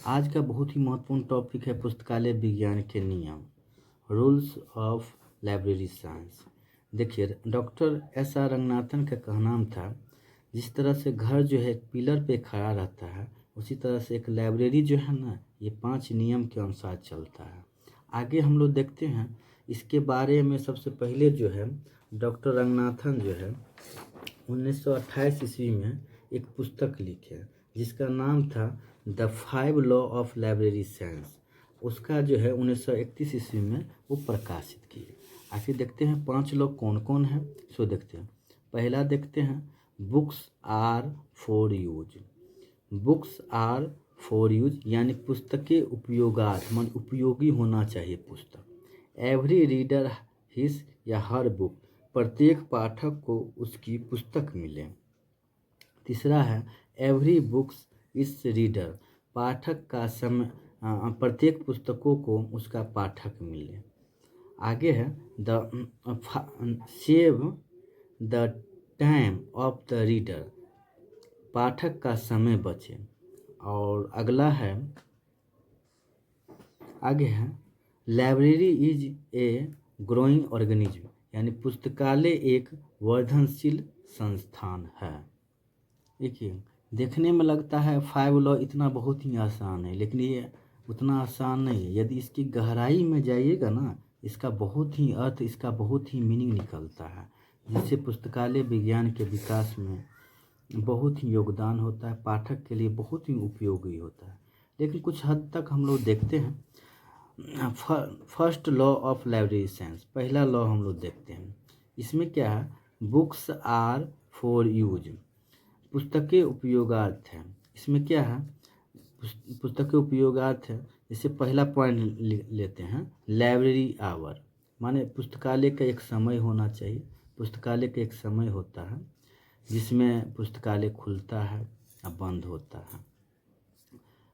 आज का बहुत ही महत्वपूर्ण टॉपिक है पुस्तकालय विज्ञान के नियम, रूल्स ऑफ लाइब्रेरी साइंस। देखिए, डॉक्टर एस आर रंगनाथन का कहना था, जिस तरह से घर जो है एक पिलर पे खड़ा रहता है, उसी तरह से एक लाइब्रेरी जो है ना, ये 5 नियम के अनुसार चलता है। आगे हम लोग देखते हैं इसके बारे में। सबसे पहले जो है डॉक्टर रंगनाथन जो है 1928 ईस्वी में एक पुस्तक लिखे जिसका नाम था the 5 law of library science. उसका जो है 1931 ईस्वी में वो प्रकाशित किए। आखिर देखते हैं 5 लॉ कौन कौन है, सो देखते हैं। पहला देखते हैं, books are for use. Books are for use यानी पुस्तकें उपयोगार्थ, मान उपयोगी होना चाहिए पुस्तक। एवरी रीडर हिज या हर बुक, प्रत्येक पाठक को उसकी पुस्तक मिले। तीसरा है, एवरी बुक्स इज रीडर, पाठक का समय, प्रत्येक पुस्तकों को उसका पाठक मिले। आगे है the save the time of the reader, पाठक का समय बचे। और अगला है, आगे है library is a growing organism, यानी पुस्तकालय एक वर्धनशील संस्थान है। देखिए, देखने में लगता है 5 लॉ इतना बहुत ही आसान है, लेकिन ये उतना आसान नहीं है। यदि इसकी गहराई में जाइएगा ना, इसका बहुत ही अर्थ, इसका बहुत ही मीनिंग निकलता है, जिससे पुस्तकालय विज्ञान के विकास में बहुत ही योगदान होता है, पाठक के लिए बहुत ही उपयोगी होता है। लेकिन कुछ हद तक हम लोग देखते हैं first law of library science, पहला लॉ हम लोग देखते हैं। इसमें क्या है, बुक्स आर फॉर यूज, पुस्तकें उपयोगार्थ है। इसमें क्या है, पुस्तकें उपयोगार्थ है। जैसे पहला पॉइंट लेते हैं, लाइब्रेरी आवर, माने पुस्तकालय का एक समय होना चाहिए। पुस्तकालय का एक समय होता है जिसमें पुस्तकालय खुलता है और बंद होता है।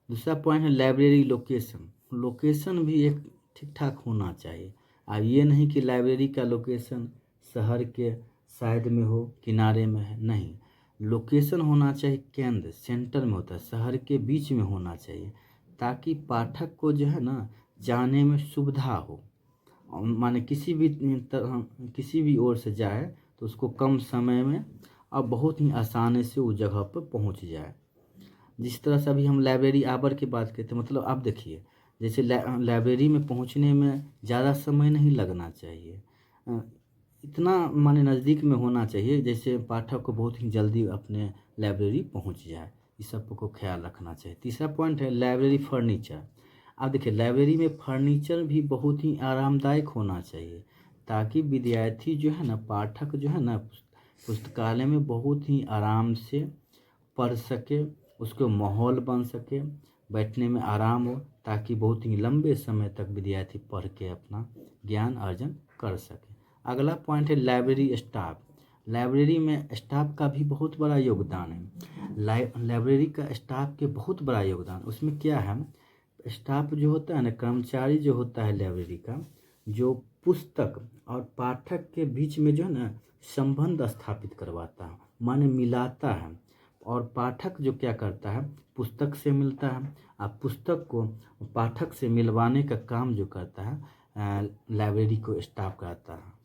दूसरा पॉइंट है लाइब्रेरी लोकेशन, लोकेशन भी एक ठीक ठाक होना चाहिए। अब ये नहीं कि लाइब्रेरी का लोकेशन शहर के साइड में हो, किनारे में है, नहीं। लोकेशन होना चाहिए केंद्र, सेंटर में होता है, शहर के बीच में होना चाहिए, ताकि पाठक को जो है ना जाने में सुविधा हो। माने किसी भी ओर से जाए तो उसको कम समय में और बहुत ही आसानी से उस जगह पर पहुंच जाए। जिस तरह से अभी हम लाइब्रेरी आवर की बात करते हैं, मतलब आप देखिए, जैसे लाइब्रेरी में पहुंचने में ज़्यादा समय नहीं लगना चाहिए, इतना माने नज़दीक में होना चाहिए जैसे पाठक को बहुत ही जल्दी अपने लाइब्रेरी पहुंच जाए। इस सब को ख्याल रखना चाहिए। तीसरा पॉइंट है लाइब्रेरी फर्नीचर। आप देखिए, लाइब्रेरी में फर्नीचर भी बहुत ही आरामदायक होना चाहिए, ताकि विद्यार्थी जो है ना, पाठक जो है ना, पुस्तकालय में बहुत ही आराम से पढ़ सके, उसको माहौल बन सके, बैठने में आराम हो, ताकि बहुत ही लंबे समय तक विद्यार्थी पढ़ के अपना ज्ञान अर्जन कर सके। अगला पॉइंट है लाइब्रेरी स्टाफ। लाइब्रेरी में स्टाफ का भी बहुत बड़ा योगदान है। लाइब्रेरी का स्टाफ के बहुत बड़ा योगदान, उसमें क्या है, स्टाफ जो होता है ना, कर्मचारी जो होता है लाइब्रेरी का, जो पुस्तक और पाठक के बीच में जो है ना संबंध स्थापित करवाता है, माने मिलाता है। और पाठक जो क्या करता है, पुस्तक से मिलता है, और पुस्तक को पाठक से मिलवाने का काम जो करता है लाइब्रेरी को स्टाफ करता है।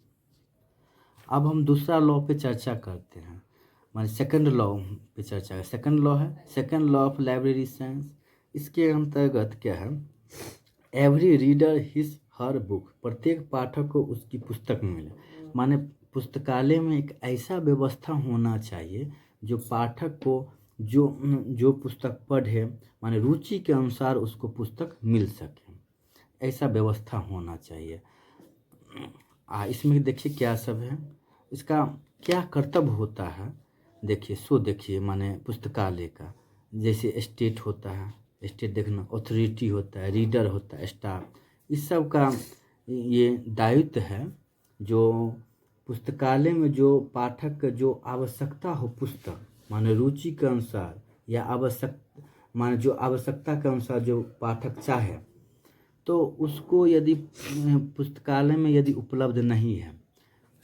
अब हम दूसरा लॉ पे चर्चा करते हैं, माने सेकंड लॉ पे चर्चा है। सेकंड लॉ है second law of library science. इसके अंतर्गत क्या है, every reader his her book, प्रत्येक पाठक को उसकी पुस्तक मिले। माने पुस्तकालय में एक ऐसा व्यवस्था होना चाहिए जो पाठक को जो जो पुस्तक पढ़े, माने रुचि के अनुसार उसको पुस्तक मिल सके, ऐसा व्यवस्था होना चाहिए। इसमें देखिए क्या सब है, इसका क्या कर्तव्य होता है। देखिए माने पुस्तकालय का, जैसे स्टेट होता है, स्टेट देखना, अथॉरिटी होता है, रीडर होता है, स्टाफ, इस सब का ये दायित्व है। जो पुस्तकालय में जो पाठक का जो आवश्यकता हो पुस्तक, माने रुचि के अनुसार या माने जो आवश्यकता के अनुसार जो पाठक चाहे, तो उसको यदि पुस्तकालय में यदि उपलब्ध नहीं है,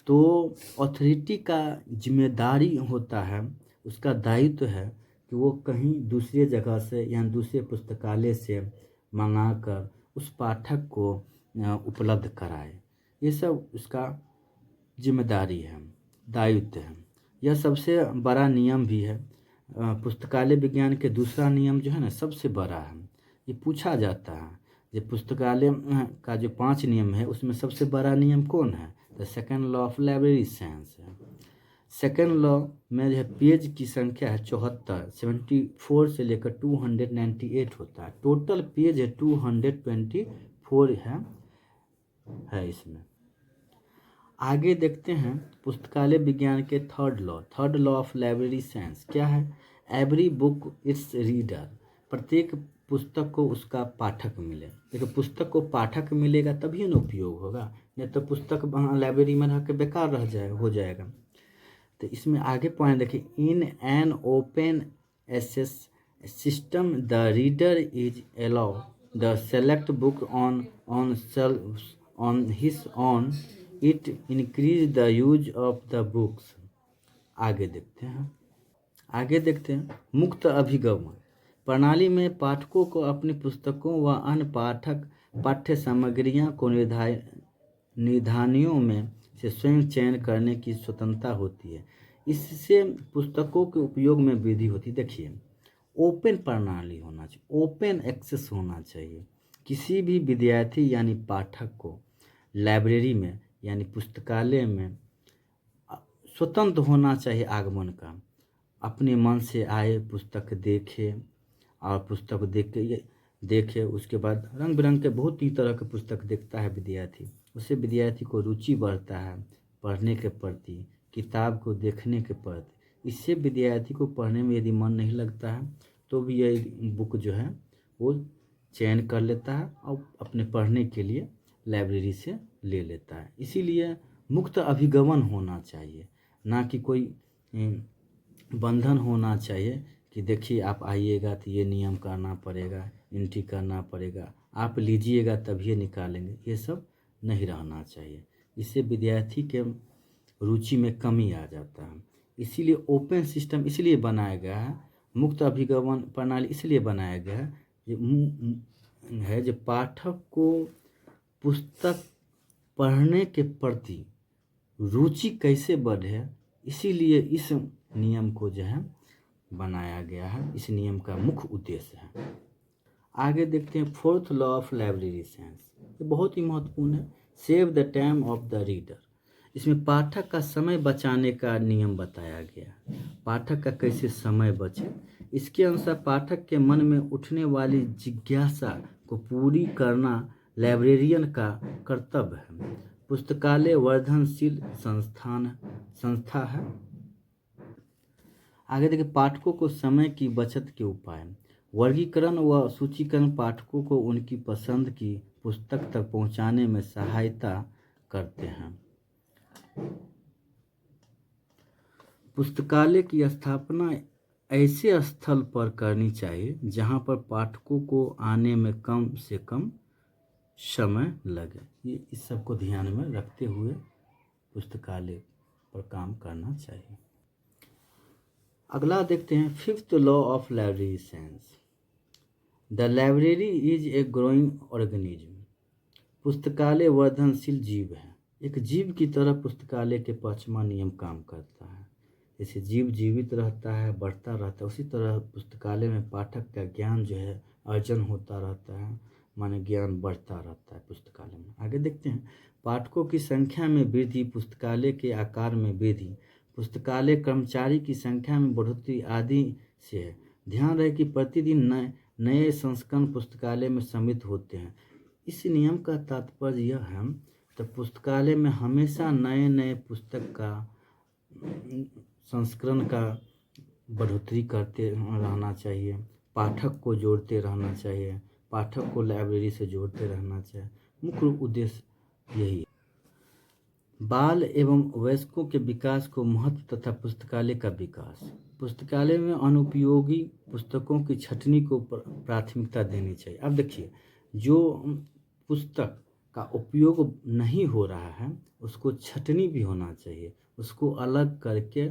तो अथॉरिटी का जिम्मेदारी होता है, उसका दायित्व है कि वो कहीं दूसरी जगह से या दूसरे पुस्तकालय से मंगाकर उस पाठक को उपलब्ध कराए। ये सब उसका जिम्मेदारी है, दायित्व है। यह सबसे बड़ा नियम भी है। पुस्तकालय विज्ञान के दूसरा नियम जो है ना सबसे बड़ा है। ये पूछा जाता है ये पुस्तकालय का जो 5 नियम है उसमें सबसे बड़ा नियम कौन है? The second law of library science है। सेकेंड लॉ में जो है पेज की संख्या है 74, 74 से लेकर 298 होता है। टोटल पेज है 224 है इसमें। आगे देखते हैं पुस्तकालय विज्ञान के third law of library science क्या है? Every book it's reader. प्रत्येक पुस्तक को उसका पाठक मिले। देखो पुस्तक को पाठक मिलेगा तभी ना उपयोग होगा, नहीं तो पुस्तक लाइब्रेरी में रह के बेकार हो जाएगा। तो इसमें आगे पॉइंट देखिए, in an open access system the reader is allow the select book on his own it increase the use of the books. आगे देखते हैं मुक्त अभिगम प्रणाली में पाठकों को अपनी पुस्तकों व अन्य पाठ्य सामग्रियां को निधानियों में से स्वयं चयन करने की स्वतंत्रता होती है। इससे पुस्तकों के उपयोग में वृद्धि होती है। देखिए ओपन प्रणाली होना चाहिए, ओपन एक्सेस होना चाहिए। किसी भी विद्यार्थी यानी पाठक को लाइब्रेरी में यानी पुस्तकालय में स्वतंत्र होना चाहिए आगमन का। अपने मन से आए, पुस्तक देखे और पुस्तक देखे उसके बाद रंग बिरंग के बहुत ही तरह के पुस्तक देखता है विद्यार्थी। उससे विद्यार्थी को रुचि बढ़ता है पढ़ने के प्रति, किताब को देखने के प्रति। इससे विद्यार्थी को पढ़ने में यदि मन नहीं लगता है तो भी यह बुक जो है वो चयन कर लेता है और अपने पढ़ने के लिए लाइब्रेरी से ले लेता है। इसीलिए मुक्त अभिगमन होना चाहिए, ना कि कोई बंधन होना चाहिए कि देखिए आप आइएगा तो ये नियम करना पड़ेगा, एंट्री करना पड़ेगा, आप लीजिएगा तब ये निकालेंगे। ये सब नहीं रहना चाहिए। इससे विद्यार्थी के रुचि में कमी आ जाता है। इसीलिए ओपन सिस्टम इसलिए बनाया गया है, मुक्त अभिगमन प्रणाली इसलिए बनाया गया है जो पाठक को पुस्तक पढ़ने के प्रति रुचि कैसे बढ़े, इसीलिए इस नियम को जो है बनाया गया है। इस नियम का मुख्य उद्देश्य है। आगे देखते हैं fourth law of library science. ये बहुत ही महत्वपूर्ण है। Save the time of the reader. इसमें पाठक का समय बचाने का नियम बताया गया। पाठक का कैसे समय बचे, इसके अनुसार पाठक के मन में उठने वाली जिज्ञासा को पूरी करना लाइब्रेरियन का कर्तव्य है। पुस्तकालय वर्धनशील संस्था है। आगे देखिए पाठकों को समय की बचत के उपाय। वर्गीकरण व सूचीकरण पाठकों को उनकी पसंद की पुस्तक तक पहुंचाने में सहायता करते हैं। पुस्तकालय की स्थापना ऐसे स्थल पर करनी चाहिए जहां पर पाठकों को आने में कम से कम समय लगे। ये इस सब को ध्यान में रखते हुए पुस्तकालय पर काम करना चाहिए। अगला देखते हैं fifth law of library science. The library is a growing organism. पुस्तकालय वर्धनशील जीव है। एक जीव की तरह पुस्तकालय के 5वां नियम काम करता है। जैसे जीव जीवित रहता है, बढ़ता रहता है, उसी तरह पुस्तकालय में पाठक का ज्ञान जो है अर्जन होता रहता है, माने ज्ञान बढ़ता रहता है पुस्तकालय में। आगे देखते हैं पाठकों की संख्या में वृद्धि, पुस्तकालय के आकार में वृद्धि, पुस्तकालय कर्मचारी की संख्या में बढ़ोतरी आदि से है। ध्यान रहे कि प्रतिदिन नए संस्करण पुस्तकालय में सम्मिलित होते हैं। इस नियम का तात्पर्य यह है तो पुस्तकालय में हमेशा नए पुस्तक का संस्करण का बढ़ोतरी करते रहना चाहिए, पाठक को जोड़ते रहना चाहिए, पाठक को लाइब्रेरी से जोड़ते रहना चाहिए। मुख्य उद्देश्य यही है। बाल एवं वयस्कों के विकास को महत्व तथा पुस्तकालय का विकास। पुस्तकालय में अनुपयोगी पुस्तकों की छंटनी को प्राथमिकता देनी चाहिए। अब देखिए जो पुस्तक का उपयोग नहीं हो रहा है उसको छंटनी भी होना चाहिए, उसको अलग करके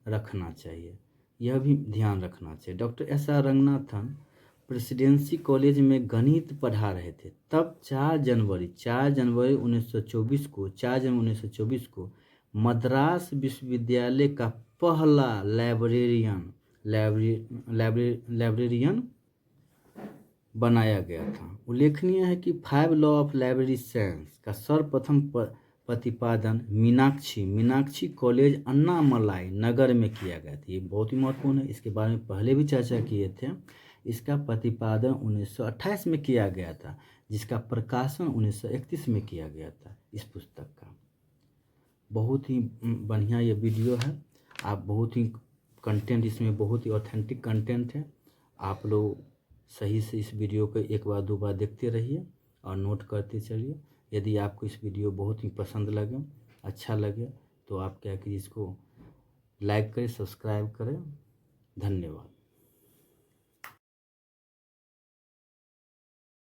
रखना चाहिए यह भी ध्यान रखना चाहिए। Doctor S R Ranganathan presidency college में गणित पढ़ा रहे थे। तब 4 जनवरी 1924 को 4 जनवरी 1924 को मद्रास विश्वविद्यालय का पहला लाइब्रेरियन बनाया गया था। उल्लेखनीय है कि 5 लॉ ऑफ लाइब्रेरी साइंस का सर्वप्रथम प्रतिपादन मीनाक्षी कॉलेज अन्नामलाई नगर में किया गया था। ये बहुत ही महत्वपूर्ण है, इसके बारे में पहले भी चर्चा किए थे। इसका प्रतिपादन 1928 में किया गया था, जिसका प्रकाशन 1931 में किया गया था इस पुस्तक का। बहुत ही बढ़िया ये वीडियो है। आप बहुत ही कंटेंट इसमें बहुत ही ऑथेंटिक कंटेंट है। आप लोग सही से इस वीडियो को एक बार 2 बार देखते रहिए और नोट करते चलिए। यदि आपको इस वीडियो बहुत ही पसंद लगे, अच्छा लगे, तो आप क्या कि इसको लाइक करें, सब्सक्राइब करें। धन्यवाद।